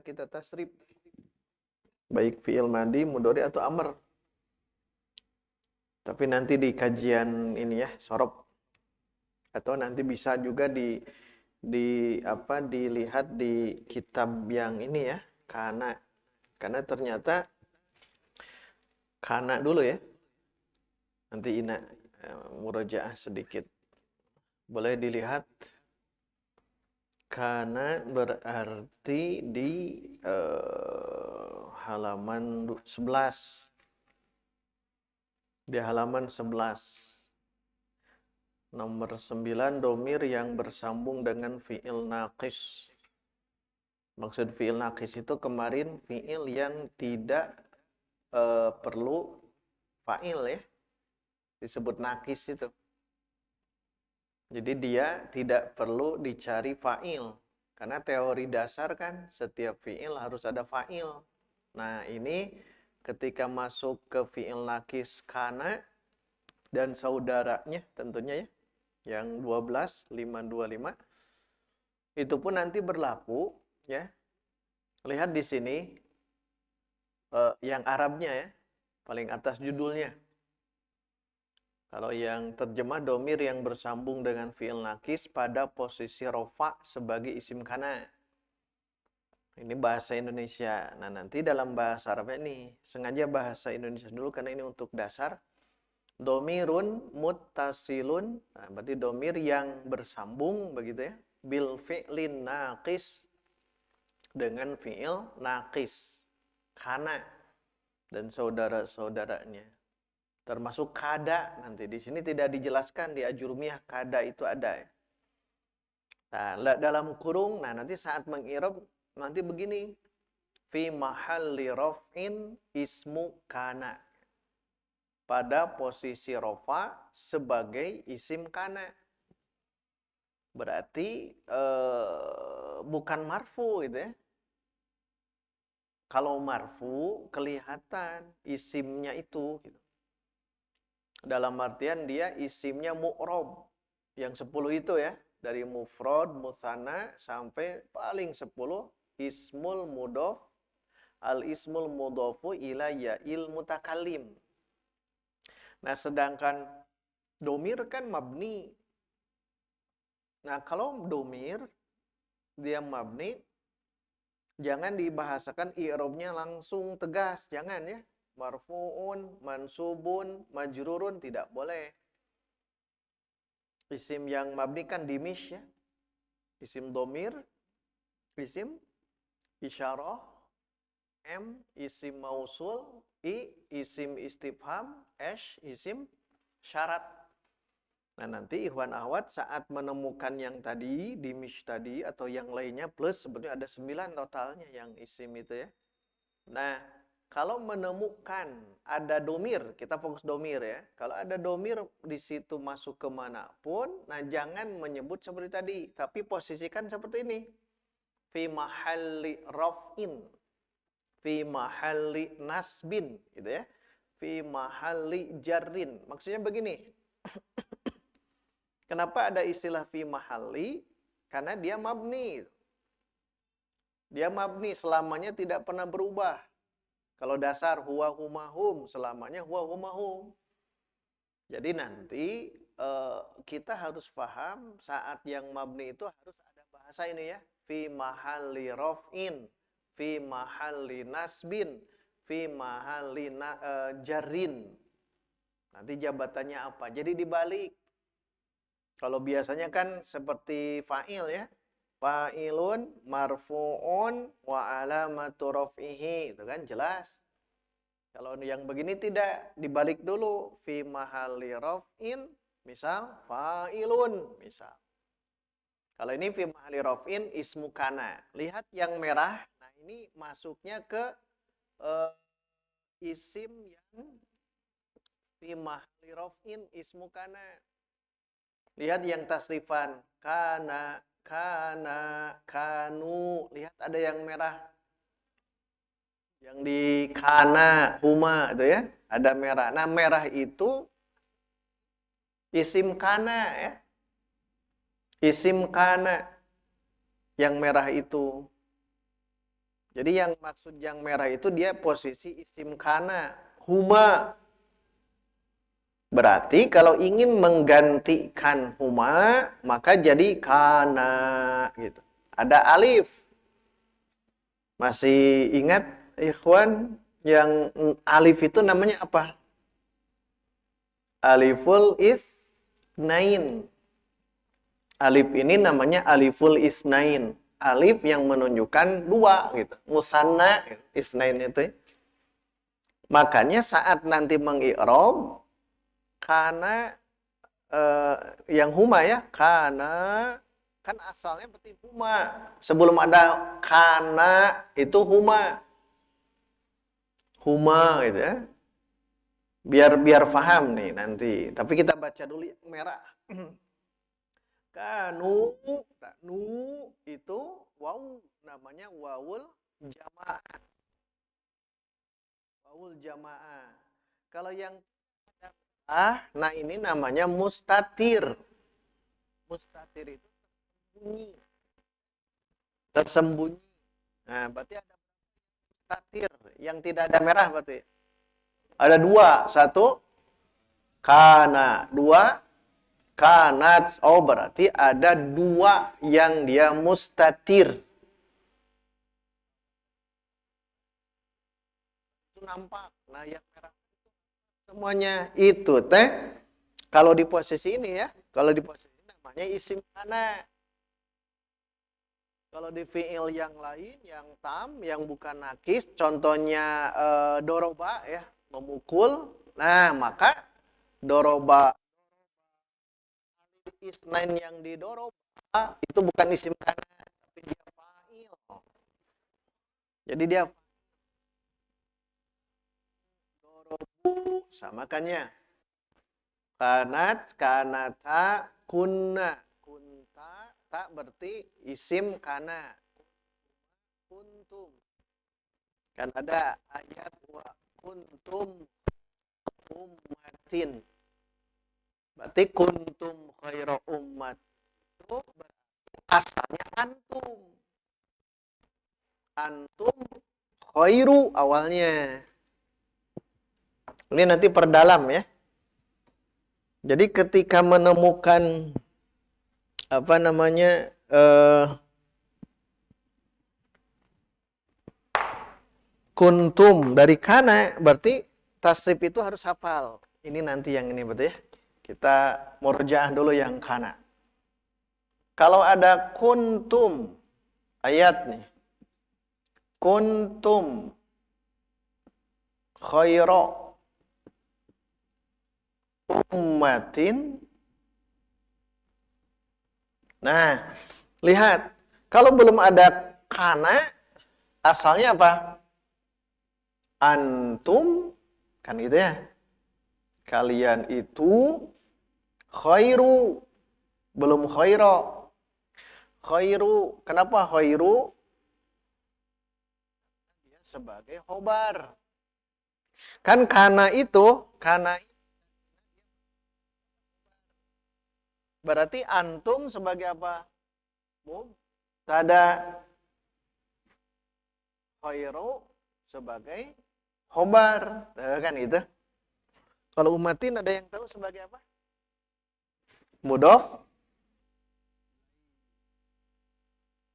kita tasrif. Baik fi'il madi, mudhari atau amr. Tapi nanti di kajian ini ya, sorob. Atau nanti bisa juga dilihat di kitab yang ini ya, karena ternyata kana dulu ya. Nanti murojaah sedikit. Boleh dilihat. Kana berarti di halaman 11. Di halaman 11. Nomor 9, domir yang bersambung dengan fi'il naqis. Maksud fi'il naqis itu kemarin fi'il yang tidak perlu fa'il ya. Disebut naqis itu. Jadi dia tidak perlu dicari fa'il. Karena teori dasar kan setiap fi'il harus ada fa'il. Nah ini ketika masuk ke fi'il naqis kana dan saudaranya tentunya ya. Yang 12, 525. Itu pun nanti berlaku ya. Lihat di sini yang Arabnya ya. Paling atas judulnya. Kalau yang terjemah domir yang bersambung dengan fi'il naqis pada posisi rofa sebagai isim kana. Ini bahasa Indonesia. Nah nanti dalam bahasa Arabnya nih, sengaja bahasa Indonesia dulu karena ini untuk dasar. Domirun muttasilun, nah, berarti domir yang bersambung begitu ya. Bil fi'lin naqis, dengan fi'il naqis. Kana dan saudara-saudaranya. Termasuk kada nanti di sini tidak dijelaskan di ajurumiyah kada itu ada ya. Nah, dalam kurung nanti saat mengirab nanti begini fi mahalli raf'in ismu kana pada posisi rofa sebagai isim kana. Berarti bukan marfu gitu ya. Kalau marfu kelihatan isimnya itu gitu. Dalam artian dia isimnya mu'rob. Yang 10 itu ya. Dari mufrad, musanna, sampai paling 10. Ismul mudhof, al-ismul mudhofu ila ya'il mutakallim. Nah sedangkan domir kan mabni. Nah kalau domir, dia mabni, jangan dibahasakan i'robnya langsung tegas. Jangan ya. Marfu'un, mansubun, majrurun, tidak boleh. Isim yang mabni kan dimish ya. Isim domir, isim isyarah, M, isim mausul, I, isim istifham, S, isim syarat. Nah nanti ikhwan akhwat saat menemukan yang tadi, dimish tadi, atau yang lainnya, plus sebetulnya ada 9 totalnya yang isim itu ya. Nah, kalau menemukan ada domir, kita fokus domir ya. Kalau ada domir di situ masuk kemanapun, nah jangan menyebut seperti tadi, tapi posisikan seperti ini. Fi mahalli raf'in, fi mahalli nasbin, gitu ya. Fi mahalli jarrin. Maksudnya begini. Kenapa ada istilah fi mahalli? Karena dia mabni. Dia mabni, selamanya tidak pernah berubah. Kalau dasar huwa humahum, selamanya huwa humahum. Jadi nanti kita harus paham saat yang mabni itu harus ada bahasa ini ya. Fi mahalli raf'in, fi mahalli nasbin, fi mahalli jarrin. Nanti jabatannya apa? Jadi dibalik. Kalau biasanya kan seperti fa'il ya. Fa'ilun marfu'un wa alamatu raf'ihi, itu kan jelas. Kalau yang begini tidak, dibalik dulu fi mahalli raf'in, misal fa'ilun, misal. Kalau ini fi mahalli raf'in ismu kana. Lihat yang merah. Nah, ini masuknya ke isim yang fi mahalli raf'in ismu kana. Lihat yang tasrifan kana, kanu. Lihat ada yang merah. Yang di kana, huma itu ya, ada merah. Nah, merah itu isim kana ya. Isim kana yang merah itu. Jadi yang maksud yang merah itu dia posisi isim kana, huma. Berarti kalau ingin menggantikan huma, maka jadi kana gitu. Ada alif. Masih ingat ikhwan yang alif itu namanya apa? Aliful isnain. Alif ini namanya aliful isnain. Alif yang menunjukkan dua gitu. Musanna isnain itu. Makanya saat nanti mengi'rab karena yang huma ya, karena kan asalnya berarti huma. Sebelum ada kana itu huma. Huma gitu ya. Biar faham nih nanti. Tapi kita baca dulu yang merah. Kanu, nu itu waw namanya wawul jamaah. Wawul jamaah. Kalau yang nah ini namanya mustatir. Mustatir itu tersembunyi. Tersembunyi. Nah, berarti ada mustatir yang tidak ada merah berarti. Ada dua, satu kana, dua kanat. Oh, berarti ada dua yang dia mustatir. Itu nampak. Nah, yang merah semuanya itu teh kalau di posisi ini ya, kalau di posisi ini namanya isim kana. Kalau di fiil yang lain, yang tam, yang bukan nakis, contohnya doroba ya, memukul. Nah, maka doroba isnain yang didoroba itu bukan isim kana, tapi dia fa'il. Jadi dia dorobu samakannya. Kanat, kanata, kunna. Kunta, tak berarti isim kana. Kuntum. Kan ada ayat wa kuntum ummatin. Berarti kuntum khaira ummat. Itu berarti asalnya antum. Antum khairu awalnya. Ini nanti perdalam ya. Jadi ketika menemukan apa namanya kuntum dari kana, berarti tasrif itu harus hafal. Ini nanti yang ini betul ya. Kita murjaah dulu yang kana. Kalau ada kuntum ayat nih. Kuntum khaira ummatin. Nah, lihat. Kalau belum ada kana, asalnya apa? Antum, kan gitu ya. Kalian itu khairu, belum khaira. Khairu, kenapa khairu? Dia sebagai khobar. Kan kana berarti antum sebagai apa? Mubtada. Khairu sebagai khobar. Kan itu. Kalau umatin ada yang tahu sebagai apa? Mudhof.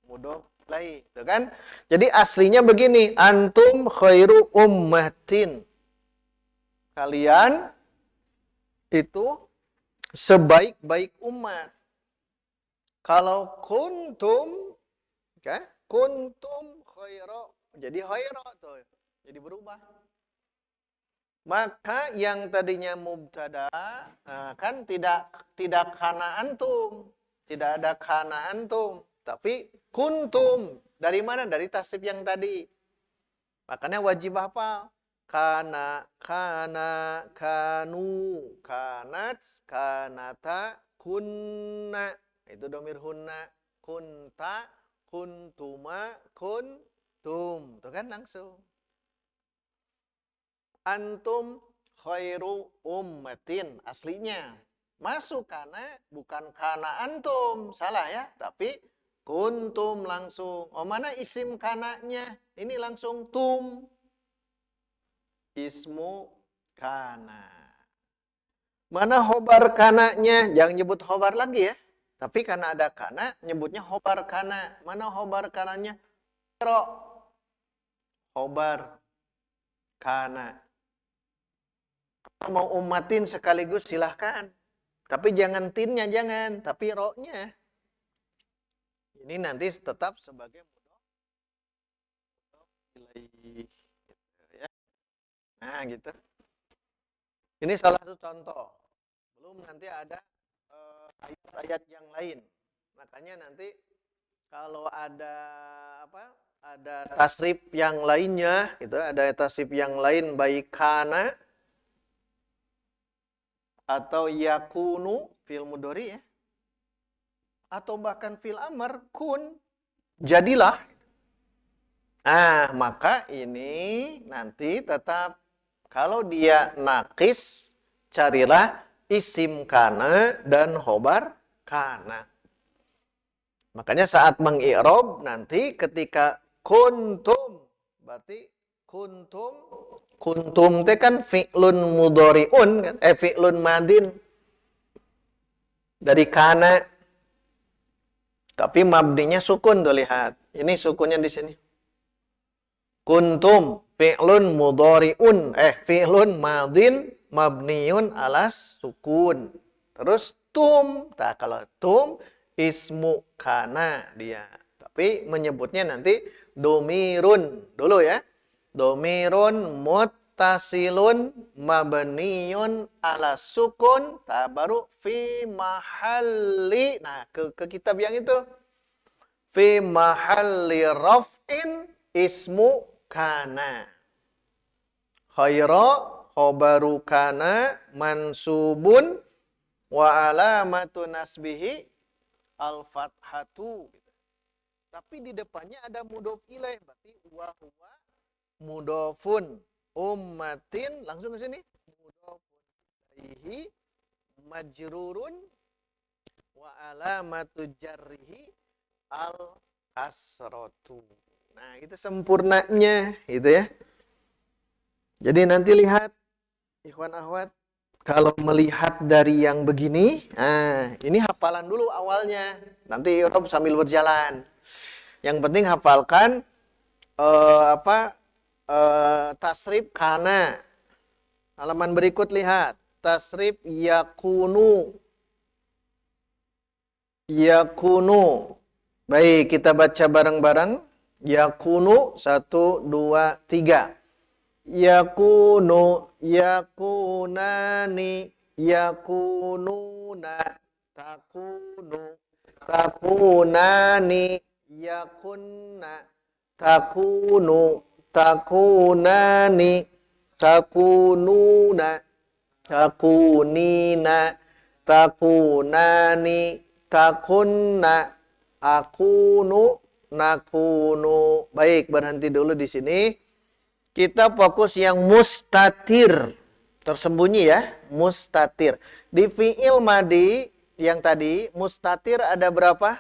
Mudhof lai, itu kan? Jadi aslinya begini, antum khairu ummatin. Kalian itu sebaik-baik umat. Kalau kuntum, okay? Kuntum khairu, jadi khairu tuh, jadi berubah. Maka yang tadinya mubtada, kan tidak kana antum, tidak ada kana antum, tapi kuntum. Dari mana? Dari tasrif yang tadi. Makanya wajib hafal. Kana, kana, kanu, kanat, kanata, kunna. Itu domir hunna. Kunta, kuntuma, kuntum. Itu kan langsung. Antum khairu ummatin. Aslinya. Masuk kana, bukan kana antum. Salah ya. Tapi Kuntum langsung. Oh, mana isim kananya? Ini langsung tum. Ismu kana. Mana khobar kananya? Jangan nyebut khobar lagi ya. Tapi karena ada kana, nyebutnya khobar kana. Mana khobar kananya? Ro. Khobar kana. Kalau mau umatin sekaligus silahkan. Tapi jangan tinnya, jangan. Tapi ro-nya. Ini nanti tetap sebagai mudhof ilaih. Ya. Nah, gitu. Ini salah satu contoh. Belum nanti ada ayat-ayat yang lain. Makanya nanti kalau ada apa? Ada tasrif yang lainnya, gitu, ada tasrif yang lain baik kana atau yakunu fil mudhari ya. Atau bahkan fil amr kun, jadilah. Nah, maka ini nanti tetap kalau dia nakis, carilah isim kana dan khobar kana. Makanya saat mengi'rab nanti ketika kuntum, berarti kuntum itu kan fi'lun mudhari'un kan, fi'lun madin dari kana. Tapi mabninya sukun tuh, lihat. Ini sukunnya di sini. Kuntum fi'lun mudhari'un, fi'lun madin mabniun alas sukun. Terus tum. Nah, kalau tum ismu kana dia. Tapi menyebutnya nanti domirun dulu ya. Domirun muttasilun mabniun ala sukun. Nah, baru fi mahalli. Nah, ke kitab yang itu. Fi mahalli raf'in ismu kana. Khaira khobaru kana mansubun wa alamatu nasbihi al-fathatu. Tapi di depannya ada mudhof ilaih, berarti wa huwa mudhofun ummatin, langsung ke sini. Mudhofun ilaihi majrurun wa alamatu jarrihi al-kasratu. Nah, itu sempurnanya itu ya. Jadi nanti lihat ikhwan akhwat, kalau melihat dari yang begini, ini hafalan dulu awalnya. Nanti i'rab sambil berjalan. Yang penting hafalkan tasrif kana. Halaman berikut lihat. Tasrif yakunu. Yakunu. Baik, kita baca bareng-bareng. Yakunu 1, 2, 3. Yakunu, yakunani, yakununa, takunu, takunani, yakunna, takunu, takunani, takununa, takunina, takunani, takunna, akunu, nakunu. Baik, berhenti dulu di sini. Kita fokus yang mustatir. Tersembunyi ya, mustatir. Di fi'il madi yang tadi, mustatir ada berapa?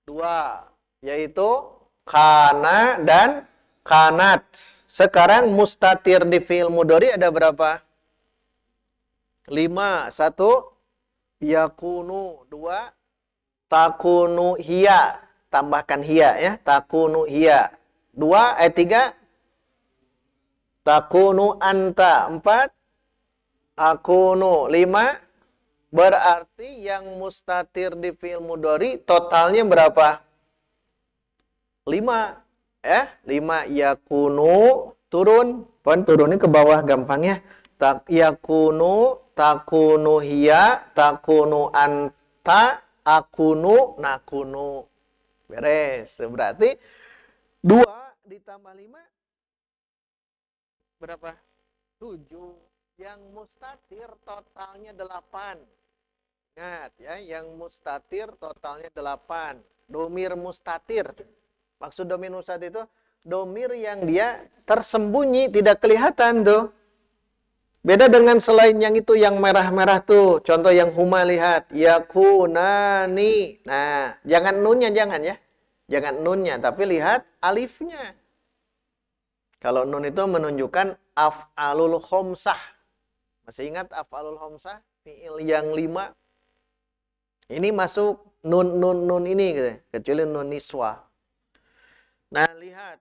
2. Yaitu kana dan kanat. Sekarang mustatir di fi'il mudhari ada berapa? 5. 1. Yakunu. 2. Takunu hiya. Tambahkan hiya ya. Takunu hiya. 2. 3. Takunu anta. 4. Akunu. 5. Berarti yang mustatir di fi'il mudhari totalnya berapa? 5. 5 yakunu turun. Turunnya ke bawah gampangnya. Yakunu, takunu hiya, takunu anta, akunu, nakunu. Beres. Berarti 2 ditambah 5 berapa? 7. Yang mustatir totalnya 8. Ingat ya, yang mustatir totalnya 8. Domir mustatir. Maksud domir mustatir itu domir yang dia tersembunyi, tidak kelihatan tuh. Beda dengan selain yang itu, yang merah-merah tuh. Contoh yang huma, lihat. Yakunani. Nah, jangan nunnya, jangan ya. Jangan nunnya, tapi lihat alifnya. Kalau nun itu menunjukkan af'alul khomsah. Masih ingat af'alul khomsah? Fi'il yang 5. Ini masuk nun ini, gitu. Kecuali nun niswa. Nah, lihat.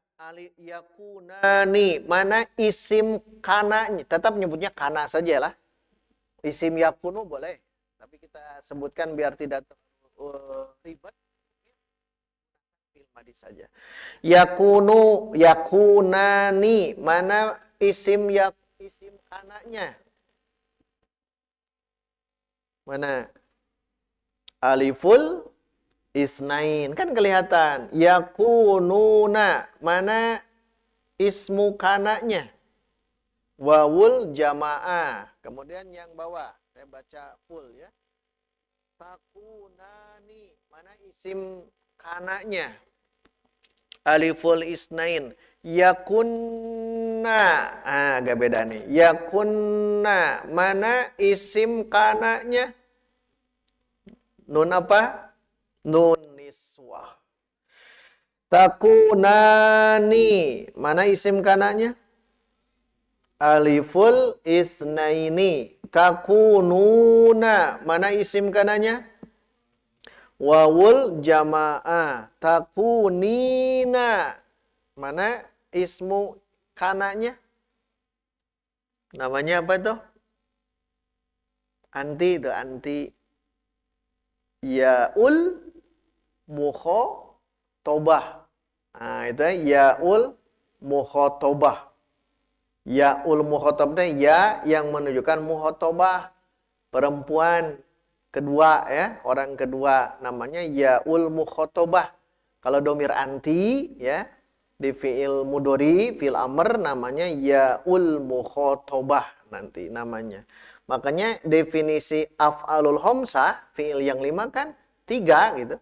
Yakunani, mana isim kananya, tetap nyebutnya kana saja lah. Isim yakunu boleh, tapi kita sebutkan biar tidak ribet, fil madhi saja. Yakunu, yakunani, mana isim kananya, mana aliful isnain, kan kelihatan. Yakununa, mana ismu kananya, wawul jamaah. Kemudian yang bawah, saya baca full ya. Takunani, mana isim kananya, aliful isnain. Yakunna, agak beda nih. Yakunna, mana isim kananya, nun apa? Nun niswah. Takunani, mana isim kananya? Aliful isnaini. Takununa, mana isim kananya? Wawul jamaah. Takunina, mana ismu kananya? Namanya apa itu? Anti itu, anti. Yaul mukhotobah. Nah, itu yaul mukhotobah. Yaul mukhotobah, ya yang menunjukkan mukhotobah, perempuan kedua ya, orang kedua, namanya yaul mukhotobah. Kalau domir anti ya, di fi'il mudhari, fi'il amr, namanya yaul mukhotobah nanti namanya. Makanya definisi af'alul khamsah, fi'il yang 5 kan 3 gitu.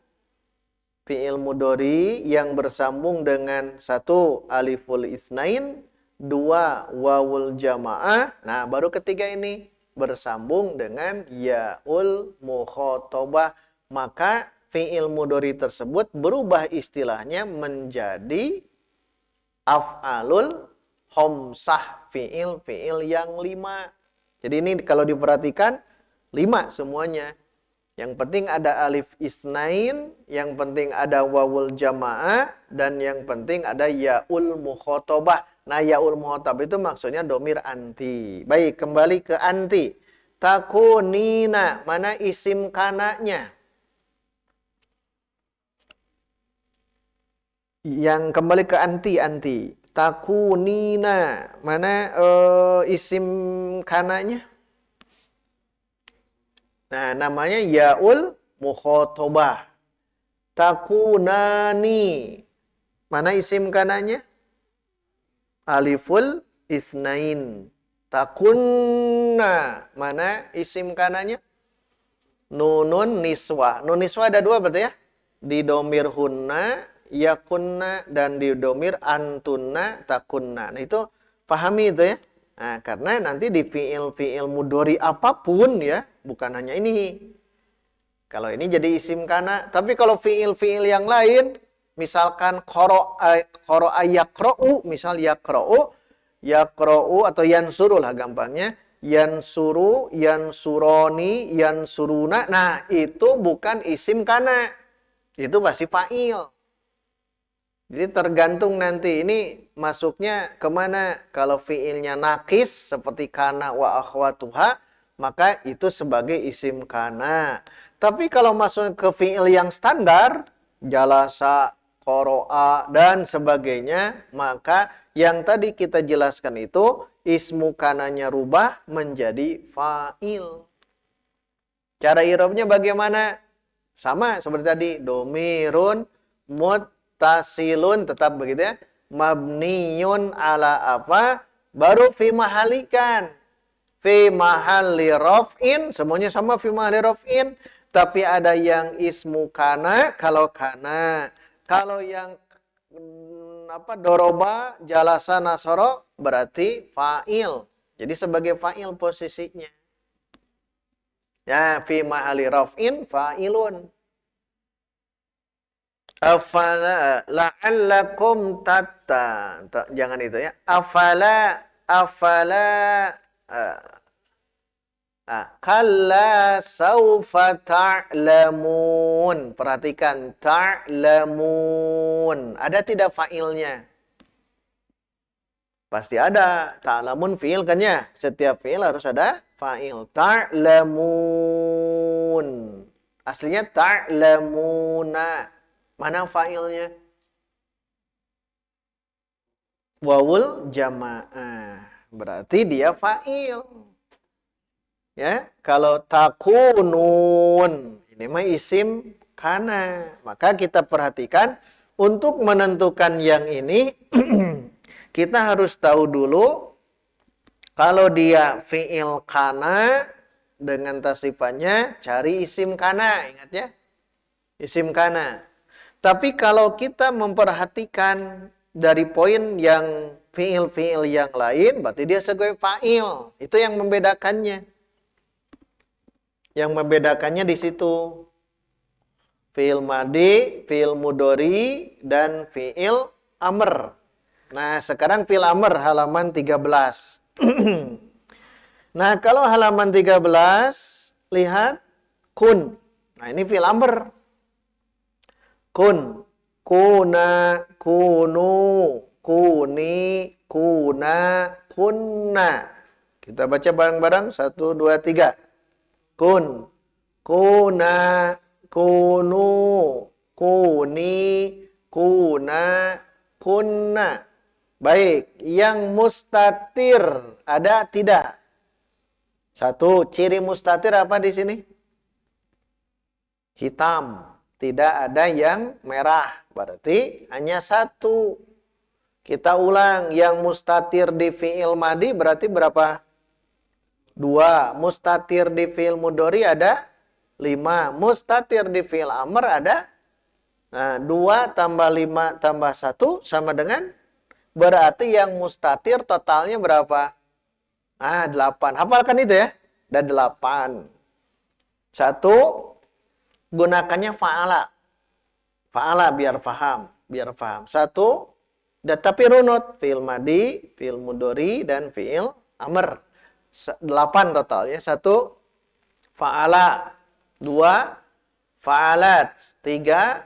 Fi'il mudhari yang bersambung dengan 1 aliful isnain, 2 wawul jamaah. Nah, baru ketiga ini bersambung dengan yaul mukhotobah. Maka fi'il mudhari tersebut berubah istilahnya menjadi af'alul khamsah, fi'il yang 5. Jadi ini kalau diperhatikan 5 semuanya. Yang penting ada alif isnain, yang penting ada wawul jamaah, dan yang penting ada yaul mukhotobah. Nah, yaul mukhotobah itu maksudnya domir anti. Baik, kembali ke anti. Takunina, mana isim kananya? Yang kembali ke anti. Takunina, mana isim kananya? Nah, namanya yaul mukhotobah. Takunani, mana isim kananya? Aliful isnain. Takunna, mana isim kananya? Nunun niswa. Nun niswa ada 2 berarti ya? Di domir hunna, yakunna, dan di domir antunna, takunna. Nah, itu pahami itu ya. Nah, karena nanti di fi'il mudhari apapun ya, bukan hanya ini. Kalau ini jadi isim kana, tapi kalau fi'il yang lain, misalkan qara'a yaqra'u, misal yaqra'u atau yansuru lah gampangnya, yansuru, yansuroni, yansuruna. Nah, itu bukan isim kana. Itu pasti fa'il. Jadi tergantung nanti ini masuknya kemana. Kalau fi'ilnya nakis seperti kana wa akhwatuha, maka itu sebagai isim kana. Tapi kalau masuk ke fi'il yang standar, jalasa, qoro'a, dan sebagainya, maka yang tadi kita jelaskan itu ismu kananya rubah menjadi fa'il. Cara i'rabnya bagaimana? Sama seperti tadi, domirun muttasilun, tetap begitu ya. Mabniyun ala apa? Baru fi mahalikan. Fi mahalli raf'in, semuanya sama fi mahalli raf'in. Tapi ada yang ismu kana, kalau kana. Kalau yang doroba, jalasa, nasoro, berarti fa'il. Jadi sebagai fa'il posisinya. Ya, fi mahalli raf'in fa'ilun. Afala la'allakum jangan itu ya. Afala uh, kalla saufa ta'lamun. Perhatikan ta'lamun. Ada tidak fa'ilnya? Pasti ada. Ta'lamun fi'il kan ya? Setiap fi'il harus ada fa'il. Ta'lamun. Aslinya ta'lamuna. Mana fa'ilnya? Wawul jamaah. Berarti dia fa'il. Ya, kalau takunun, ini mah isim kana. Maka kita perhatikan untuk menentukan yang ini kita harus tahu dulu kalau dia fi'il kana dengan tasifannya cari isim kana, ingat ya? Isim kana. Tapi kalau kita memperhatikan dari poin yang fi'il-fi'il yang lain, berarti dia sebagai fa'il. Itu yang membedakannya. Yang membedakannya di situ. Fi'il madi, fi'il mudhari, dan fi'il amr. Nah, sekarang fi'il amr halaman 13. Nah, kalau halaman 13, lihat kun. Nah, ini fi'il amr. Kun, kuna, kunu, kuni, kuna, kunna. Kita baca bareng-bareng. 1, 2, 3. Kun, kuna, kunu, kuni, kuna, kunna. Baik, yang mustatir ada tidak? 1, ciri mustatir apa di sini? Hitam. Tidak ada yang merah. Berarti hanya 1. Kita ulang. Yang mustatir di fi'il madi berarti berapa? 2. Mustatir di fi'il mudhari ada 5. Mustatir di fi'il amr ada 2 tambah 5 tambah 1 sama dengan, berarti yang mustatir totalnya berapa? 8. Hafalkan itu ya. Ada 8. 1, gunakannya fa'ala. Fa'ala biar paham. 1, tapi runut. Fi'il madi, fi'il mudhari, dan fi'il amr. 8 totalnya. 1, fa'ala. 2, fa'alat. 3,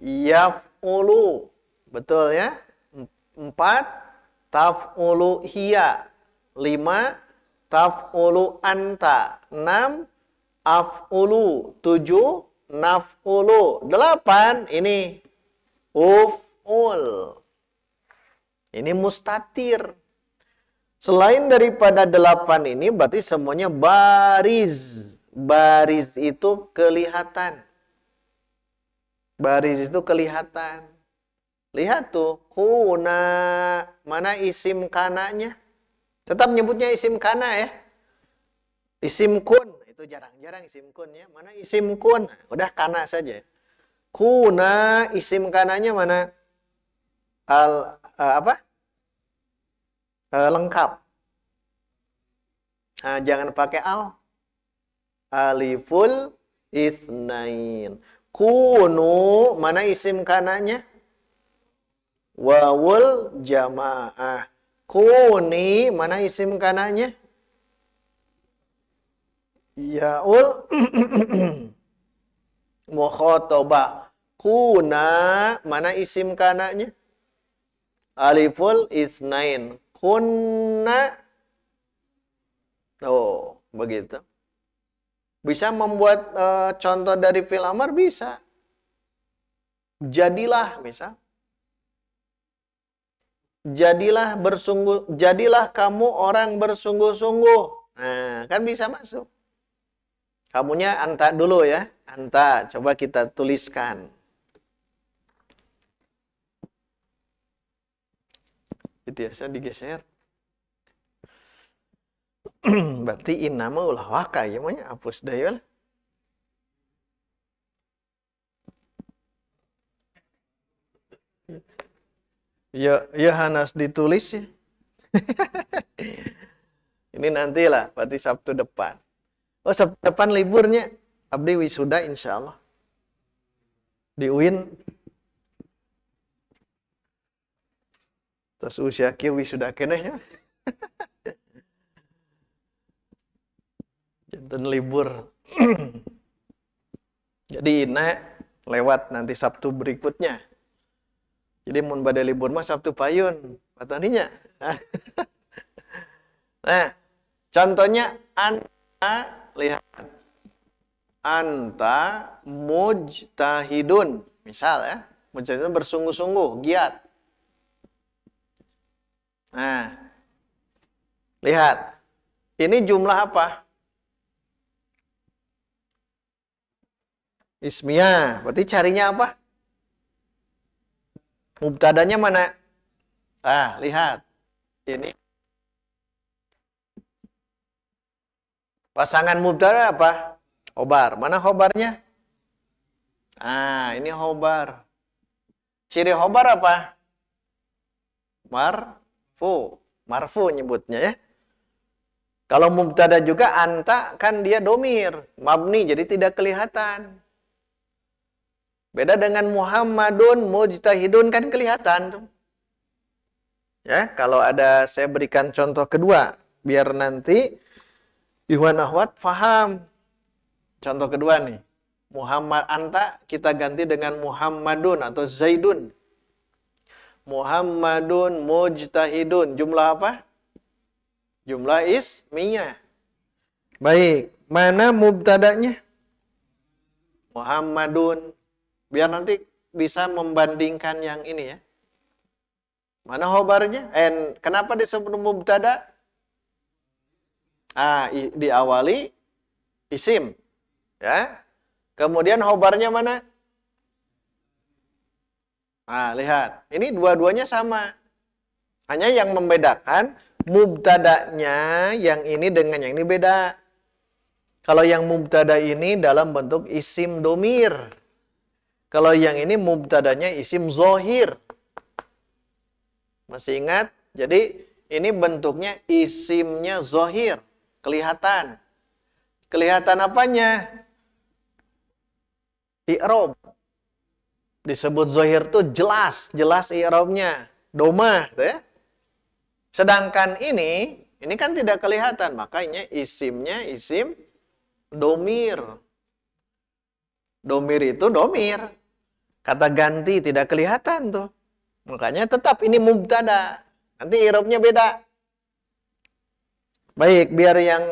yaf'ulu. Betul ya? 4, taf'ulu hiya. 5, taf'ulu anta. 6, af'ulu. 7, naf'ulu. 8, ini uf'ul. Ini mustatir. Selain daripada 8 ini, berarti semuanya bariz. Bariz itu kelihatan. Bariz itu kelihatan. Lihat tuh, kuna. Mana isim kananya? Tetap nyebutnya isim kana ya. Isim kun. Itu jarang-jarang isim kun ya. Mana isim kun? Udah kana saja. Kuna, isim kananya mana? Lengkap. Jangan pakai al. Aliful itsnain. Kunu, mana isim kananya? Wawul jamaah. Kuni, mana isim kananya? Yaul mukhatabah. Kuna, mana isim kananya? Aliful itsnain. Kunna. Oh, begitu. Bisa membuat contoh dari fi'il amr, bisa. Jadilah, misal. Jadilah kamu orang bersungguh-sungguh. Nah, kan bisa masuk. Kamunya anta dulu ya. Anta, coba kita tuliskan. Biasa digeser. Berarti innama ulah waka ya mah hapus deui lah. Ya Hanas ditulis ya. Ini nantilah, berarti Sabtu depan. Oh, Sabtu depan liburnya. Abdi wisuda insya Allah. Di UIN. Terus usia kia wisuda kenehnya. Jantan libur. Jadi ini lewat nanti Sabtu berikutnya. Jadi mun bade libur mah Sabtu payun. Pataninya. Nah, contohnya anta, lihat. Anta mujtahidun. Misal ya, mujtahidun bersungguh-sungguh, giat. Nah, lihat. Ini jumlah apa? Ismiyah. Berarti carinya apa? Mubtadanya mana? Ah, lihat. Ini pasangan mubtada apa? Khobar. Mana khobarnya? Ah, ini khobar. Ciri khobar apa? Marfu. Marfu nyebutnya ya. Kalau mubtada juga anta kan dia domir. Mabni jadi tidak kelihatan. Beda dengan Muhammadun, mujtahidun kan kelihatan tuh. Ya, kalau ada saya berikan contoh kedua biar nanti ikhwan akhwat faham. Contoh kedua nih. Muhammad anta kita ganti dengan Muhammadun atau Zaidun. Muhammadun mujtahidun. Jumlah apa? Jumlah ismiyah. Baik, mana mubtadanya? Muhammadun. Biar nanti bisa membandingkan yang ini ya. Mana khobarnya? Kenapa disebut mubtada? Diawali isim. Ya. Kemudian khobarnya mana? Lihat. Ini dua-duanya sama. Hanya yang membedakan mubtadanya yang ini dengan yang ini beda. Kalau yang mubtada ini dalam bentuk isim domir. Kalau yang ini mubtadanya isim zohir. Masih ingat? Jadi ini bentuknya isimnya zohir. Kelihatan. Kelihatan apanya? I'rob. Disebut zohir tuh jelas. Jelas i'robnya. Domah. Ya? Sedangkan ini kan tidak kelihatan. Makanya isimnya isim domir. Domir itu domir. Kata ganti tidak kelihatan tuh. Makanya tetap ini mubtada. Nanti i'rabnya beda. Baik, biar yang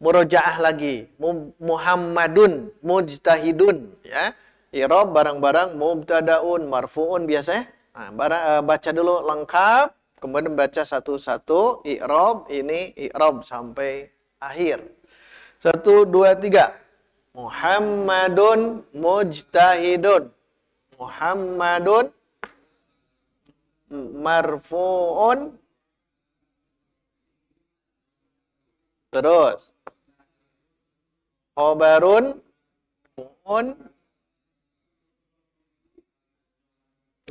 murojaah lagi. Muhammadun, mujtahidun, ya. I'rab barang-barang mubtadaun, marfuun biasa. Baca dulu lengkap, kemudian baca satu-satu i'rab, ini i'rab sampai akhir. 1 2 3. Muhammadun mujtahidun. Muhammadun marfu'un. Terus. Khobarun mu'un.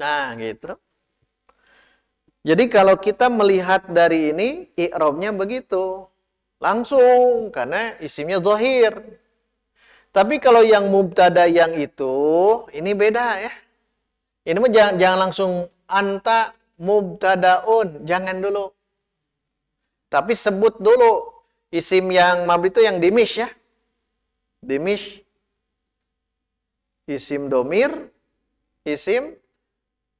Nah, gitu. Jadi kalau kita melihat dari ini, i'rabnya begitu. Langsung, karena isimnya zahir. Tapi kalau yang mubtada yang itu, ini beda ya. Ini mah jangan langsung anta mubtadaun, jangan dulu. Tapi sebut dulu isim yang mabni itu yang dimish ya. Dimish. Isim domir, isim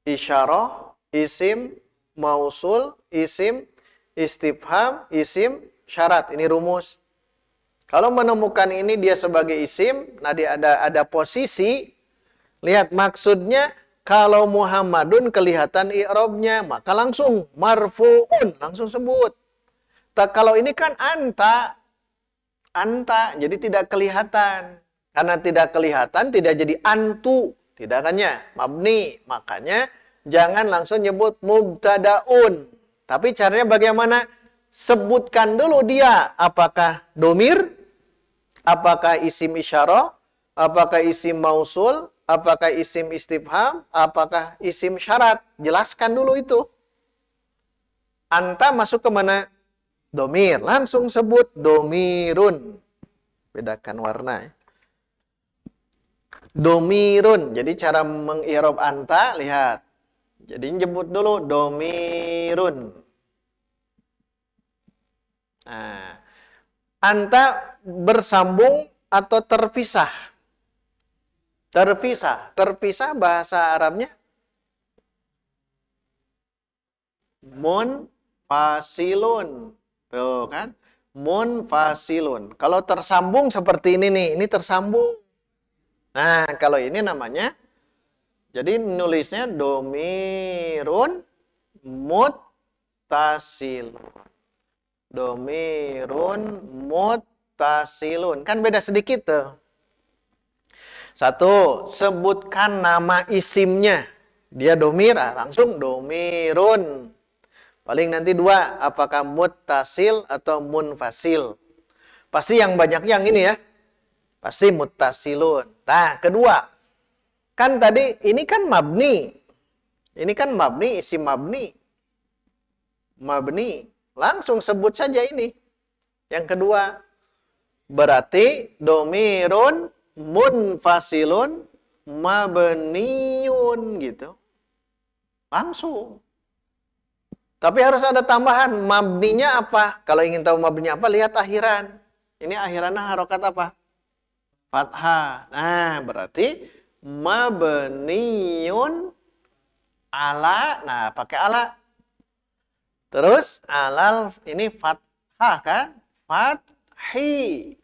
isyarah, isim mausul, isim istifham, isim syarat. Ini rumus. Kalau menemukan ini dia sebagai isim, nanti ada posisi. Lihat maksudnya kalau Muhammadun kelihatan i'rabnya, maka langsung marfu'un, langsung sebut. Kalau ini kan anta, jadi tidak kelihatan. Karena tidak kelihatan, tidak jadi antu, tidaknya mabni. Makanya jangan langsung nyebut mubtadaun. Tapi caranya bagaimana? Sebutkan dulu dia apakah domir, apakah isim isyarah, apakah isim mausul, apakah isim istifham, apakah isim syarat. Jelaskan dulu itu. Anta masuk ke mana? Domir. Langsung sebut domirun. Bedakan warna. Domirun. Jadi cara mengirob anta, lihat. Jadi nyebut dulu domirun. Nah, anta bersambung atau terpisah? Terpisah. Terpisah bahasa Arabnya munfasilun. Tuh kan? Munfasilun. Kalau tersambung seperti ini nih, ini tersambung. Nah, kalau ini namanya, jadi nulisnya domirun muttasilun. Domirun muttasilun. Kan beda sedikit tuh. Satu, sebutkan nama isimnya. Dia domir, langsung domirun. Paling nanti dua, apakah muttasil atau munfasil. Pasti yang banyak yang ini ya. Pasti muttasilun. Nah, kedua. Kan tadi, ini kan mabni. Ini kan mabni, isim mabni. Mabni. Langsung sebut saja ini. Yang kedua. Berarti domirun munfasilun mabniun gitu. Langsung. Tapi harus ada tambahan. Mabninya apa? Kalau ingin tahu mabninya apa, lihat akhiran. Ini akhirannya harokat apa? Fathah. Nah, berarti mabniun ala. Nah, pakai ala. Terus alal ini fathah kan? Fathi.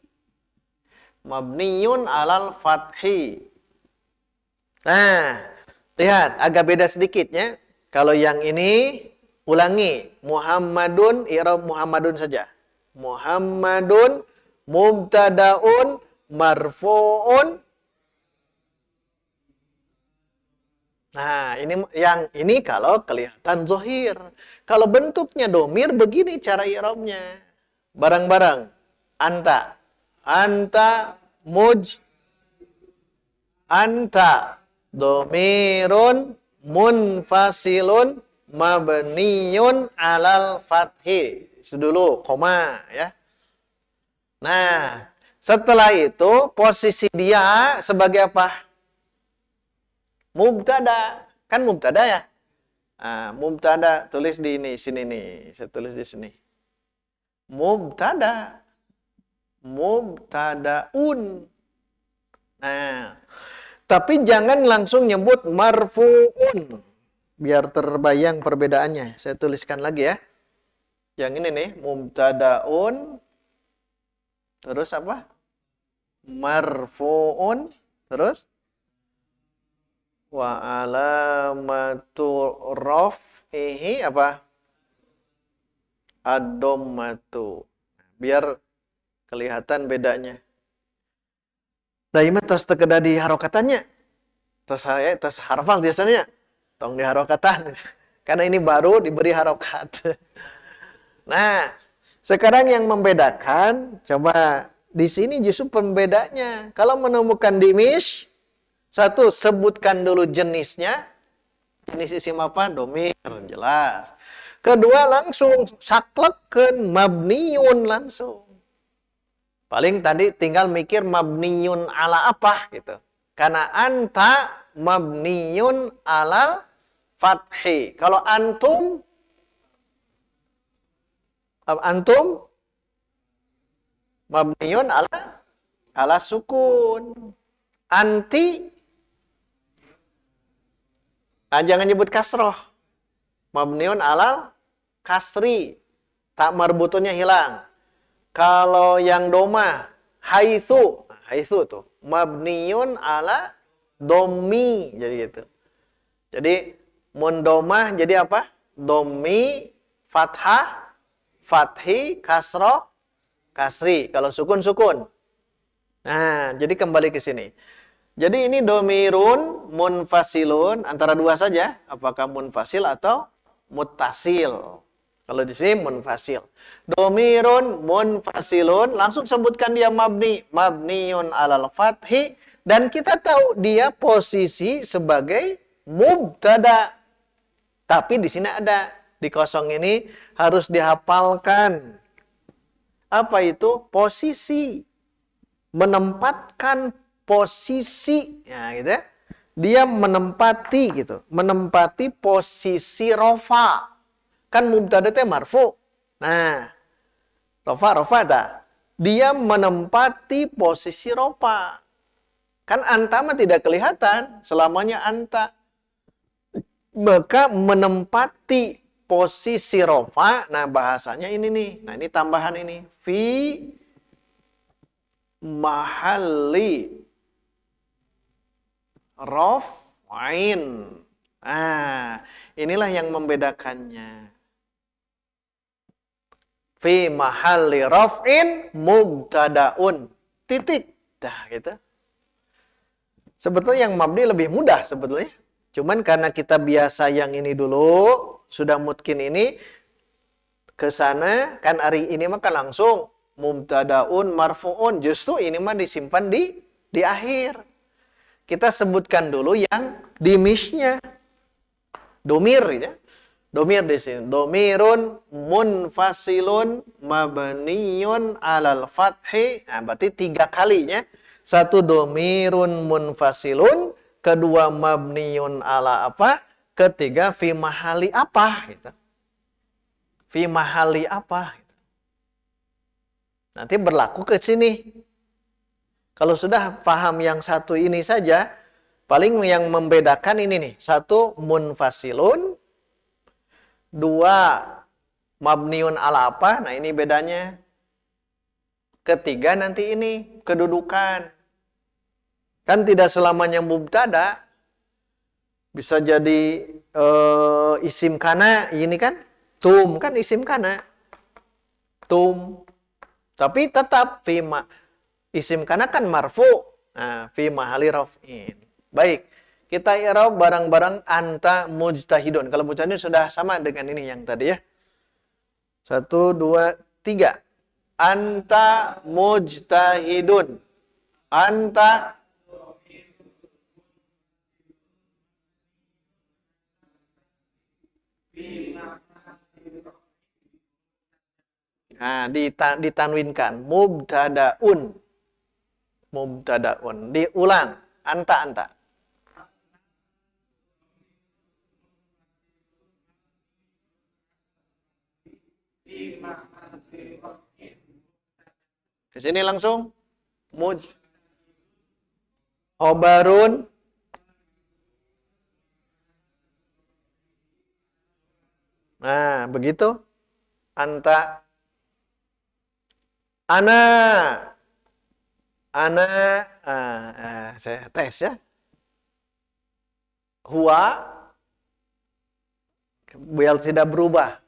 Mabniun alal fathi. Nah, lihat agak beda sedikitnya. Kalau yang ini ulangi, Muhammadun, i'rab Muhammadun saja. Muhammadun mubtadaun marfuun. Nah, ini kalau kelihatan zahir. Kalau bentuknya domir begini cara i'rabnya. Barang-barang. Anta. Anta anta domirun munfasilun mabniyun alal fathi. Dulu koma ya. Nah, setelah itu posisi dia sebagai apa? Mubtada. Kan mubtada ya? Nah, mubtada tulis di sini nih. Saya tulis di sini. Mubtada. Mubtadaun. Nah, tapi jangan langsung nyebut marfuun. Biar terbayang perbedaannya. Saya tuliskan lagi ya. Yang ini nih, mubtadaun. Terus apa? Marfuun. Terus? Wa alamatu raf'ihi apa? Ad-dhammatu. Biar kelihatan bedanya. Nah, ini terus tegeda di harokatannya. Terus harfal biasanya. Tong di harokatan. Karena ini baru diberi harokat. Nah, sekarang yang membedakan, coba di sini justru pembedanya. Kalau menemukan dimis, satu, sebutkan dulu jenisnya. Jenis isim apa? Domir, jelas. Kedua, langsung sakleken mabniun langsung. Paling tadi tinggal mikir mabniun ala apa gitu. Karena anta mabniun alal fathi. Kalau antum mabniun ala sukun. Anti jangan nyebut kasroh. Mabniun alal kasri. Tak marbutunnya hilang. Kalau yang doma, haitsu tuh mabniun ala domi, jadi gitu. Jadi mun domah jadi apa? Domi, fathah, fathi, kasroh, kasri. Kalau sukun. Nah, jadi kembali ke sini. Jadi ini domirun, munfasilun, antara dua saja. Apakah munfasil atau muttasil? Kalau di sini munfasil. Domirun munfasilun, langsung sebutkan dia mabni. Mabniun alal fathi. Dan kita tahu dia posisi sebagai mubtada. Tapi di sini ada. Di kosong ini harus dihafalkan. Apa itu? Posisi. Menempatkan posisi. Ya, gitu ya. Dia menempati gitu. Menempati posisi rofa. Kan mubtada teh marfu. Nah, rofa dah. Dia menempati posisi rofa. Kan anta mah tidak kelihatan. Selamanya anta. Maka menempati posisi rofa. Nah, bahasanya ini nih. Nah, ini tambahan ini. Fi mahalli raf'in. Nah, inilah yang membedakannya. Fi mahalli raf'in mubtadaun. Titik. Dah gitu. Sebetulnya yang mabni lebih mudah sebetulnya. Cuman karena kita biasa yang ini dulu, sudah mungkin ini ke sana kan hari ini mah kan langsung mubtadaun marfuun. Justru ini mah disimpan di akhir. Kita sebutkan dulu yang di misnya. Domir ya. Domir di sini. Domirun munfasilun mabniyun alal fathi. Nah, berarti 3 kalinya. Satu domirun munfasilun, kedua mabniyun ala apa, ketiga fi mahali apa gitu. Fi mahali apa gitu. Nanti berlaku ke sini. Kalau sudah paham yang satu ini saja, paling yang membedakan ini nih. Satu munfasilun, dua mabniun ala apa. Nah, ini bedanya. Ketiga nanti ini kedudukan. Kan tidak selamanya mubtada. Bisa jadi isim kana, ini kan tum kan isim kana. Tum. Tapi tetap fima isim kana kan marfu. Nah, fi mahali raf'in. Baik. Kita i'rab barang-barang anta mujtahidun. Kalau mujtahidun sudah sama dengan ini yang tadi ya. 1 2 3. Anta mujtahidun. Anta. Nah, ditanwinkan. Mubtadaun. Mubtadaun. Diulang. Anta. Di sini langsung. Khobarun. Nah, begitu. Anta. Ana. Saya tes ya. Huwa. Biar tidak berubah.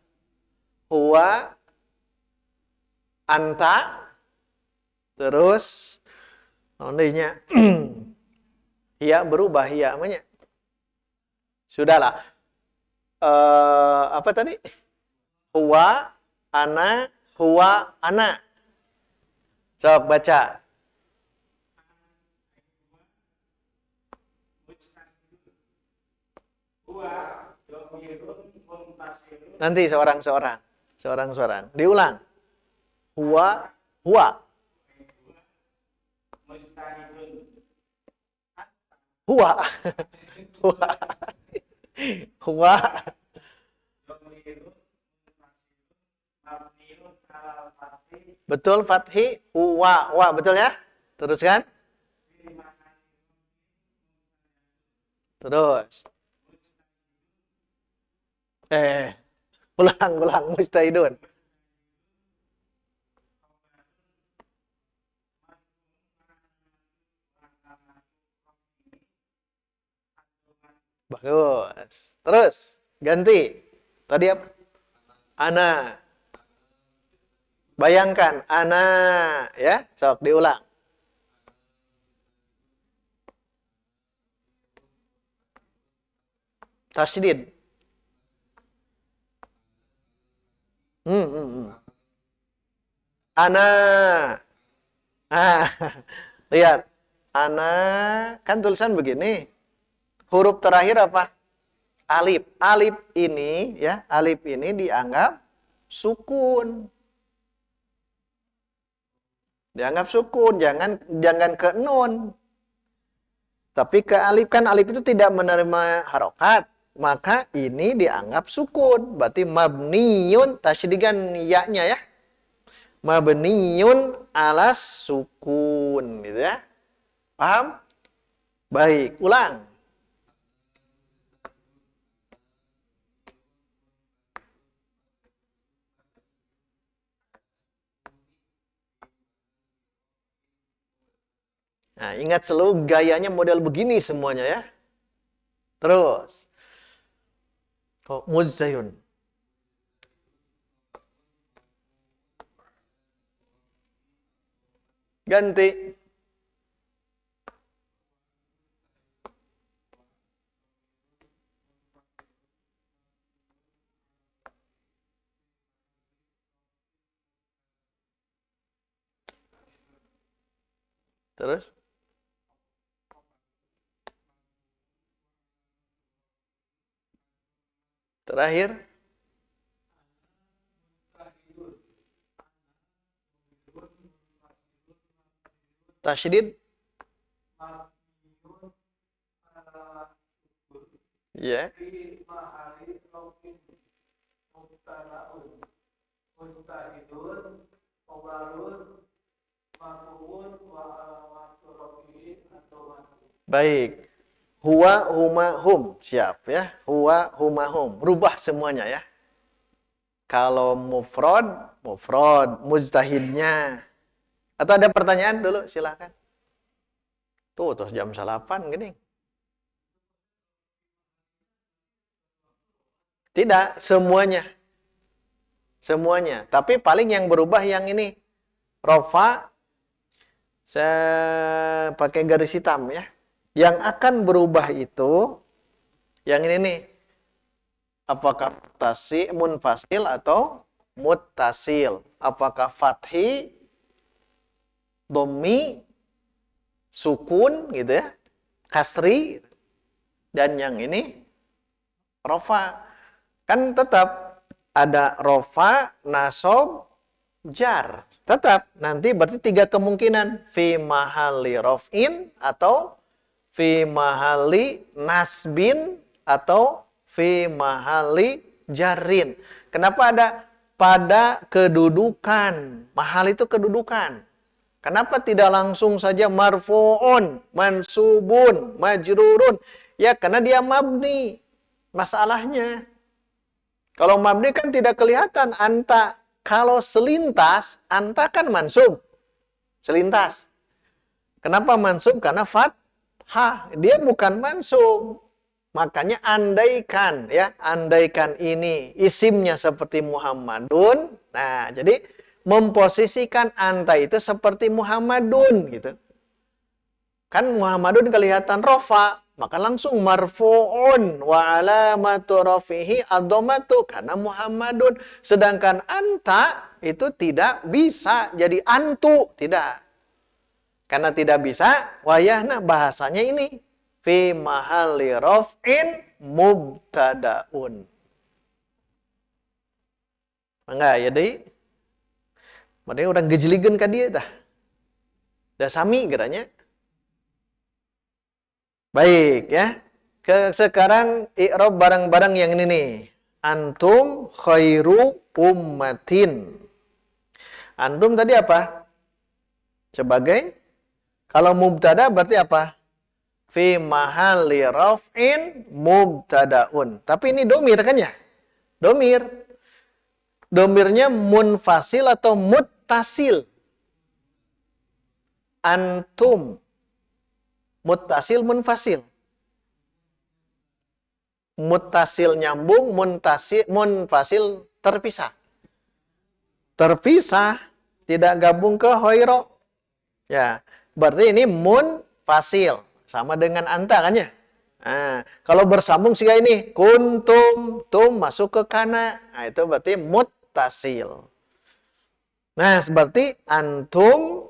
Huwa. Anta. Terus. Nantinya. Hia berubah. Hia namanya. Sudahlah. Apa tadi? Huwa. Ana. Huwa. Ana. Coba baca. Nanti seorang-seorang. Diulang. Huwa. Huwa. Huwa. Huwa. Huwa. Betul, fathi. Huwa. Huwa, betul ya? Teruskan. Terus. Ulang, mustahidun. Bagus. Terus, ganti. Tadi apa? Ana. Bayangkan, ana. Ya, sok diulang. Tasydid. Ana. Lihat. Ana. Kan tulisan begini. Huruf terakhir apa? Alif. Alif ini ya, alif ini dianggap sukun. Dianggap sukun, jangan ke nun. Tapi ke alif, kan alif itu tidak menerima harokat, maka ini dianggap sukun. Berarti mabniyun, tasydidkan ya-nya ya. Mabniyun alas sukun, gitu ya. Paham? Baik, ulang. Nah, ingat selalu gayanya model begini semuanya ya. Terus. Oh, muzayun. Ganti. Terus. Terakhir. Tasydid. Ya. Baik. Huwa, huma, hum. Siap ya. Huwa, huma, hum. Rubah semuanya ya. Kalau mufrad, mufrad. Mujtahidnya. Atau ada pertanyaan dulu? Silahkan. Tuh, terus jam 8 gini. Tidak, semuanya. Semuanya. Tapi paling yang berubah yang ini. Rofa, saya pakai garis hitam ya. Yang akan berubah itu, yang ini nih. Apakah munfasil atau muttasil? Apakah fathi, dhammi, sukun gitu ya, kasri, dan yang ini rofa. Kan tetap ada rofa, nasob, jar. Tetap nanti berarti 3 kemungkinan, fi mahalli rof'in atau fi mahalli nasbin atau fi mahalli jarrin. Kenapa ada pada kedudukan? Mahal itu kedudukan. Kenapa tidak langsung saja marfu'un, mansubun, majrurun? Ya karena dia mabni. Masalahnya. Kalau mabni kan tidak kelihatan anta. Kalau selintas, anta kan mansub. Selintas. Kenapa mansub? Karena fathah. Dia bukan mansub. Makanya andaikan ya, andaikan ini isimnya seperti Muhammadun. Nah, jadi memposisikan anta itu seperti Muhammadun gitu. Kan Muhammadun kelihatan rofa, maka langsung marfu'un wa alamatu rafihi ad-dhammatu karena Muhammadun. Sedangkan anta itu tidak bisa jadi antu, tidak. Karena tidak bisa, wayahna bahasanya ini fi mahalli raf'in mubtada'un. Enggak ya deh. Makanya orang gejeligen ka dia dah. Dah sami geranya. Baik ya. Sekarang i'rab barang-barang yang ini nih. Antum khairu ummatin. Antum tadi apa? Sebagai kalau mubtada berarti apa? Fi mahalli raf'in mubtadaun. Tapi ini domir kan ya? Domir. Domirnya munfasil atau muttasil? Antum. Muttasil, munfasil. Muttasil nyambung, munfasil terpisah. Terpisah, tidak gabung ke hoiro. Ya, berarti ini munfasil. Sama dengan anta kan ya? Nah, kalau bersambung sih ini, kuntum, tum masuk ke kana. Nah, itu berarti muttasil. Nah, seperti antum,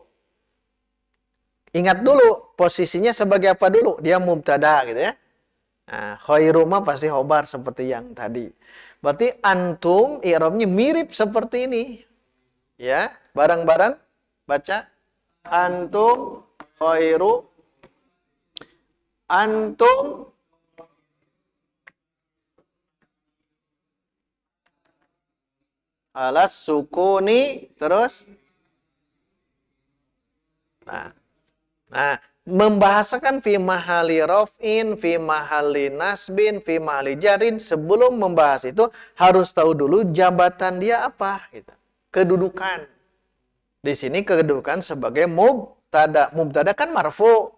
ingat dulu posisinya sebagai apa dulu? Dia mubtada gitu ya. Nah, khairu mah pasti khobar seperti yang tadi. Berarti antum i'rabnya mirip seperti ini. Ya, bareng-bareng baca. Antum khairu. Antum alas sukuni. Terus. Nah, membahasakan fi mahali raf'in, fi mahali nasbin, fi mahali jarin, sebelum membahas itu harus tahu dulu jabatan dia apa gitu. Kedudukan. Di sini kedudukan sebagai mubtada. Mubtada kan marfu.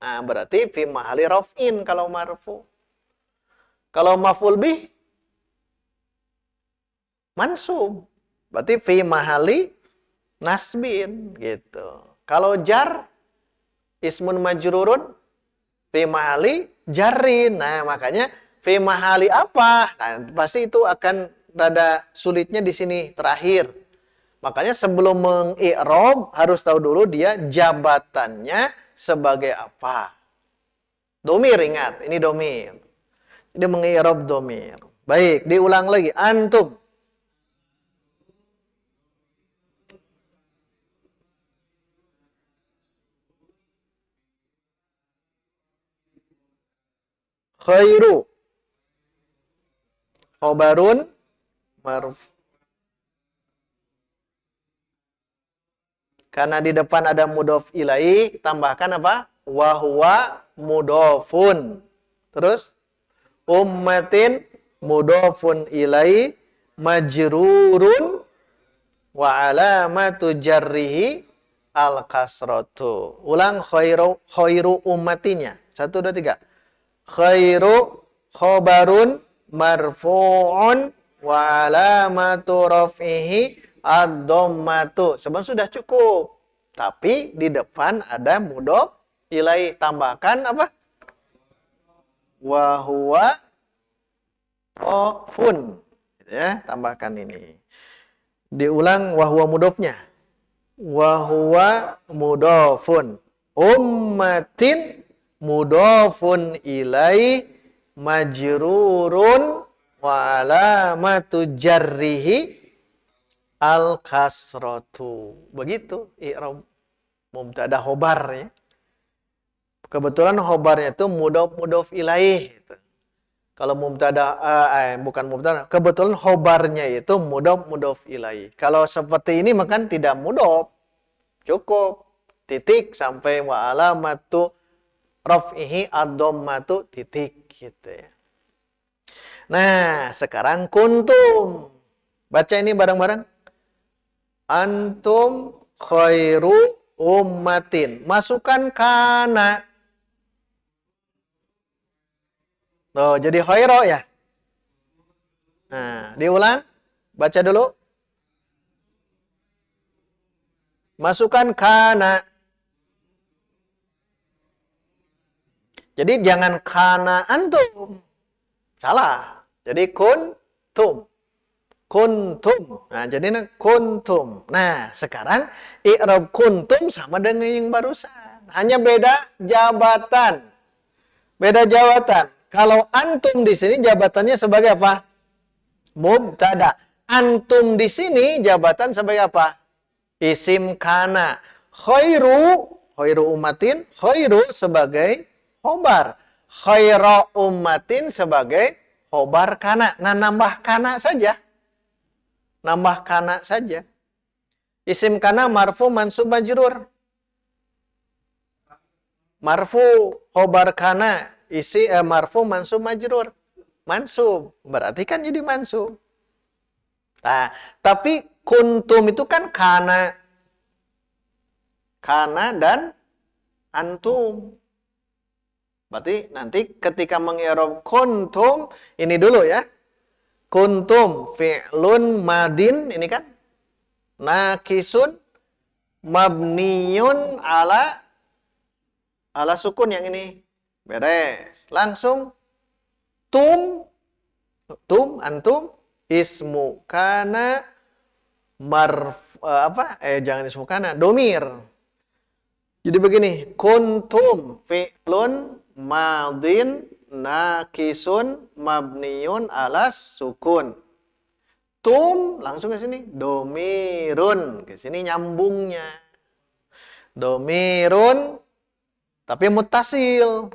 Nah, berarti fi mahali raf'in kalau marfu. Kalau maf'ul bih mansub. Berarti fi mahali nasbin gitu. Kalau jar ismun majrurun fi mahali jarrin. Nah, makanya fi mahali apa? Nah, pasti itu akan rada sulitnya di sini terakhir. Makanya sebelum mengi'rab harus tahu dulu dia jabatannya sebagai apa. Domir, ingat, ini domir. Dia mengi'rab domir. Baik, diulang lagi. Antum. Khairu. Khobarun. Marf. Karena di depan ada mudhof ilaih, tambahkan apa? Wa huwa mudhofun. Terus ummatin mudhofun ilaih majrurun wa alamatu jarrihi al kasratu. Ulang khairu ummatinya. 1 2 3. Khairu khobarun marfu'un wa alamatu raf'ihi ad-dhammatu. Sebenarnya sudah cukup. Tapi di depan ada mudhof ilaih, tambahkan apa? Wa huwa mudhofun. Ya, tambahkan ini. Diulang wa huwa mudhofnya. Wa huwa mudhofun. Ummatin mudhofun ilaih majrurun wa alamatu jarrihi al-kasratu. Begitu i'rab mubtada khobar ya. Kebetulan khobarnya itu mudhof ilaih gitu. Kalau mubtada bukan mubtada, kebetulan khobarnya itu mudhof ilaih. Kalau seperti ini maka tidak mudhof. Cukup titik sampai wa alamatu raf'ihi ad-dhammatu titik gitu ya. Nah, sekarang kuntum. Baca ini bareng-bareng. Antum khairu ummatin. Masukkan kana. Tuh, jadi khairu ya. Nah, diulang. Baca dulu. Masukkan kana. Jadi jangan kana antum. Salah. Jadi kuntum. Kuntum. Nah, jadi kuntum. Nah, sekarang i'rab kuntum sama dengan yang barusan. Hanya beda jabatan. Beda jabatan. Kalau antum di sini jabatannya sebagai apa? Mubtada. Antum di sini jabatan sebagai apa? Isim kana. Khairu ummatin, khairu sebagai khobar. Khairu ummatin sebagai khobar kana. Nah, nambah kana saja. Nambah kana saja. Isim kana marfu mansub majrur. Marfu khobar kana marfu mansub majrur. Mansub. Berarti kan jadi mansub. Nah, tapi kuntum itu kan kana. Kana dan antum. Berarti nanti ketika mengi'rab kuntum, ini dulu ya. Kuntum fi'lun madin, ini kan nakisun mabniyun ala sukun yang ini. Beres. Langsung antum ismu kana jangan ismu kana, domir. Jadi begini, kuntum fi'lun madin nakisun mabniun alas sukun. Tum langsung ke sini domirun, ke sini nyambungnya. Domirun tapi muttasil.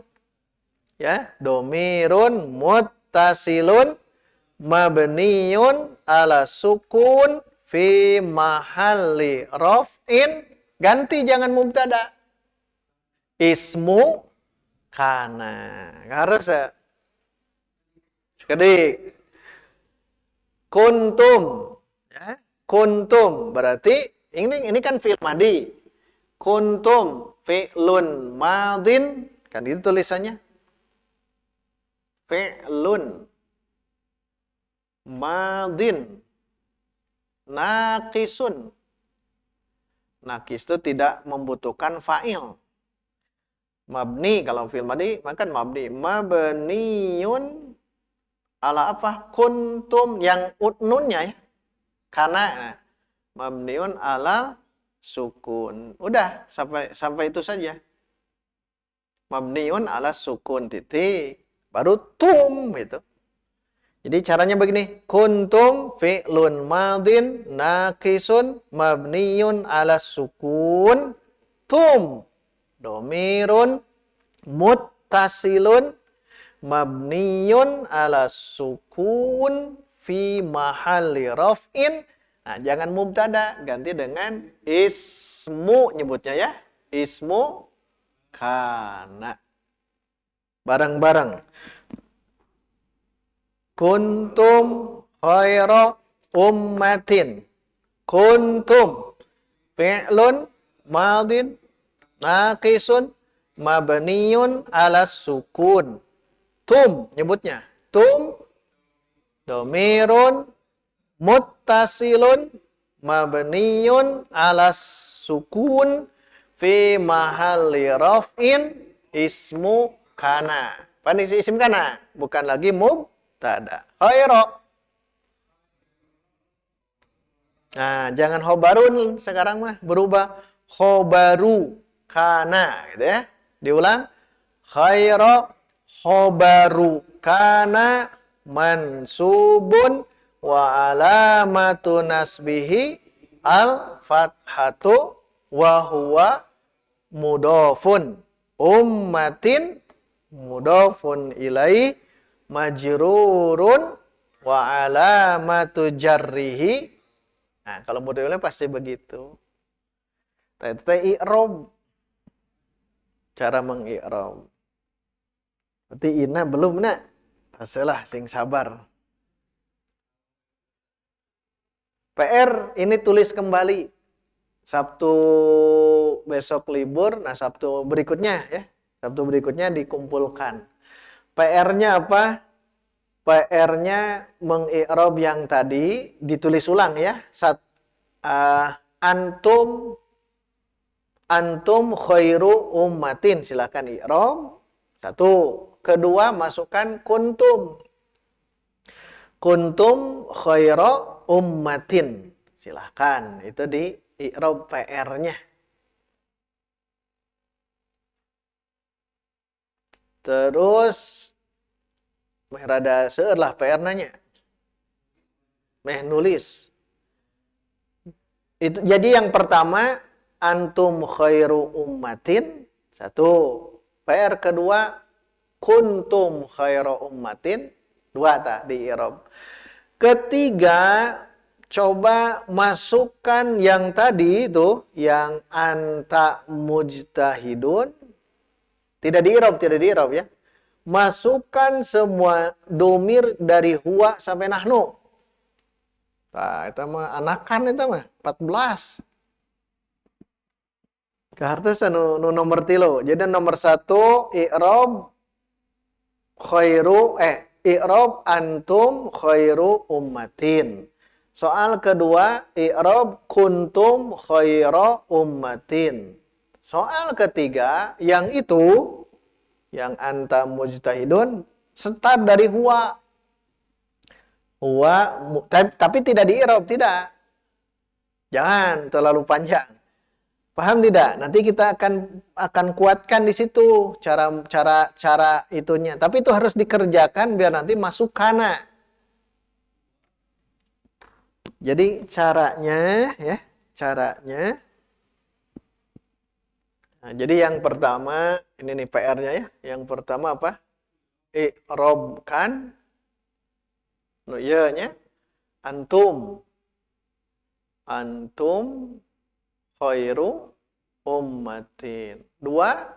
Ya, domirun muttasilun mabniun ala sukun fi mahalli raf'in. Ganti, jangan mubtada. Ismu kana. Harus ya. Sekedik. Kuntum. Ya. Kuntum berarti ini kan fi'il madi. Kuntum fi'lun madin. Kan itu tulisannya. Fi'lun madin naqisun. Naqis itu tidak membutuhkan fa'il. Mabni, kalau fi'il madi maka mabni. Mabniun ala apa? Kuntum, yang nunnya ya. Karena mabniun ala sukun. Udah, sampai itu saja. Mabniun ala sukun titik. Baru tum itu. Jadi caranya begini, kuntum fi'lun madin naqisun mabniyun ala sukun tum domirun muttasilun mabniyun ala sukun fi mahalli raf'in. Nah, jangan mubtada, ganti dengan ismu, nyebutnya ya, ismu kana. Bareng-bareng. Kuntum khaira ummatin. Kuntum fi'lun madin naqisun mabniyun ala sukun. Tum nyebutnya. Tum domirun muttasilun mabniyun ala sukun fi mahalli raf'in ismu kana. Pandai isim kana, bukan lagi mubtada. Khaira. Nah, jangan khobarun sekarang mah, berubah khobaru kana gitu ya. Diulang. Khaira khobaru kana mansubun wa alamatu nasbihi al fathatu wa huwa mudhafun. Ummatin mudhafun ilai majrurun wa alamatu jarrihi. Nah, kalau modelnya pasti begitu. Itu i'rab. Cara mengi'rab. Berarti ina belum nak. Taselah sing sabar. PR ini tulis kembali. Sabtu besok libur, nah Sabtu berikutnya ya. Sabtu berikutnya dikumpulkan. PR-nya apa? PR-nya mengi'rab yang tadi ditulis ulang ya. Antum khairu ummatin, silakan i'rab. Satu. Kedua, masukkan kuntum. Kuntum khairu ummatin. Silakan, itu di i'rab PR-nya. Terus rada seueur lah PR nanya. Meh nulis. Itu jadi yang pertama antum khairu ummatin. Satu. PR kedua kuntum khairu ummatin. Dua tak di i'rab. Ketiga, coba masukkan yang tadi itu, yang anta mujtahidun. Tidak di i'rab ya. Masukkan semua domir dari huwa sampai nahnu. Nah, itu mah anakan itu mah 14. Kehartosan nu nomor 3. Jadi nomor 1 i'rab i'rab antum khairu ummatin. Soal kedua i'rab kuntum khairu ummatin. Soal ketiga yang itu yang anta mujtahidun start dari huwa. Huwa tapi tidak di i'rab, tidak. Jangan terlalu panjang. Paham tidak? Nanti kita akan kuatkan di situ cara itunya. Tapi itu harus dikerjakan biar nanti masuk kana. Jadi caranya Nah, jadi yang pertama, ini nih PR-nya ya. Yang pertama apa? I'robkan, no, ya-nya, antum. Antum khairu ummatin. Dua,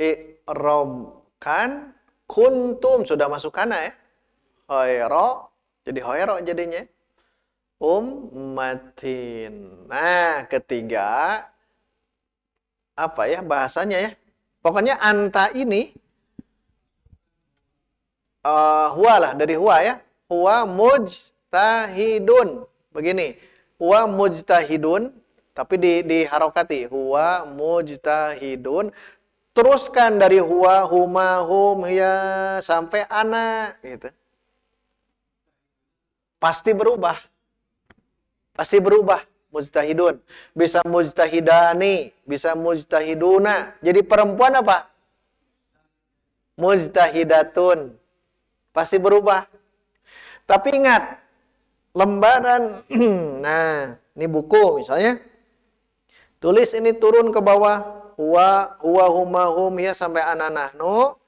i'robkan kuntum. Sudah masuk kana ya. Khairo, jadi khairo jadinya. Ummatin. Nah, ketiga, apa ya bahasanya ya? Pokoknya anta ini, huwa lah, dari huwa ya. Huwa mujtahidun. Begini, huwa mujtahidun, tapi di harokati. Huwa mujtahidun. Teruskan dari huwa, huma, hum, ya, sampai ana, gitu. Pasti berubah. Pasti berubah. Mujtahidun. Bisa mujtahidani, bisa mujtahiduna. Jadi perempuan apa? Mujtahidatun. Pasti berubah. Tapi ingat, lembaran, nah, ini buku misalnya, tulis ini turun ke bawah, huwa, huma, hum, ya, sampai ana, nahnu,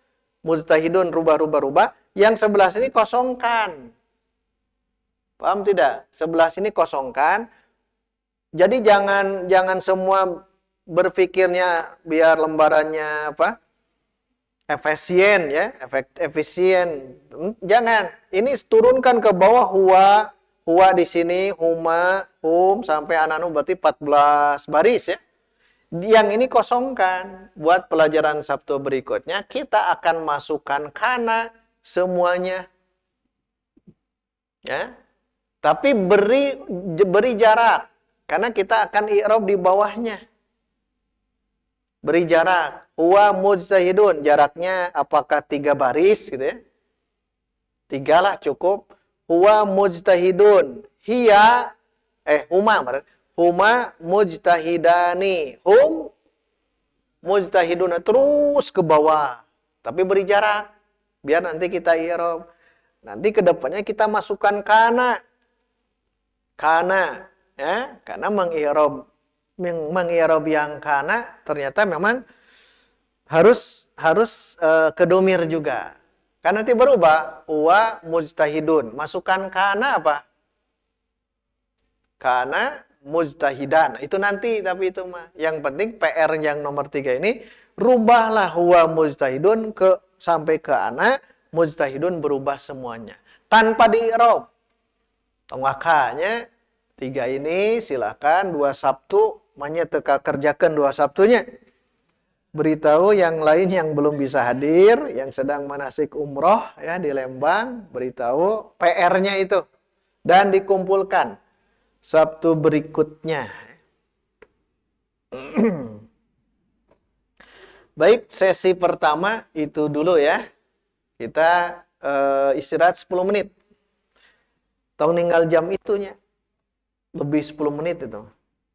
mujtahidun, rubah. Yang sebelah sini kosongkan. Paham tidak? Sebelah sini kosongkan. Jadi jangan semua berpikirnya biar lembarannya apa? Efisien ya, efisien. Jangan. Ini turunkan ke bawah huwa di sini, huma, hum sampai ananu berarti 14 baris ya. Yang ini kosongkan. Buat pelajaran Sabtu berikutnya kita akan masukkan kana semuanya. Ya. Tapi beri jarak karena kita akan i'rab di bawahnya. Beri jarak. Huwa mujtahidun, jaraknya apakah 3 baris gitu ya? 3 lah cukup. Huwa mujtahidun. Huma mujtahidani. Hum mujtahidun, terus ke bawah. Tapi beri jarak biar nanti kita i'rab. Nanti kedepannya kita masukkan kana ya, karena mengi'rab yang kana ternyata memang harus ke domir juga. Kan nanti berubah, huwa mujtahidun. Masukkan kana apa? Kana mujtahidan. Itu nanti, tapi itu mah. Yang penting PR yang nomor 3 ini, rubahlah huwa mujtahidun sampai ke ana, mujtahidun berubah semuanya. Tanpa di-i'rab. Makanya 3 ini silakan 2 Sabtu teka kerjakan 2 Sabtunya. Beritahu yang lain yang belum bisa hadir, yang sedang manasik umroh ya di Lembang, beritahu PR-nya itu dan dikumpulkan Sabtu berikutnya. Baik, sesi pertama itu dulu ya. Kita istirahat 10 menit. Tahu tinggal jam itunya. Lebih 10 menit itu.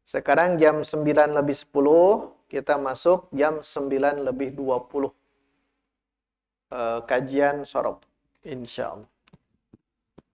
Sekarang jam 9 lebih 10, kita masuk jam 9 lebih 20. Kajian sorob. Insya Allah.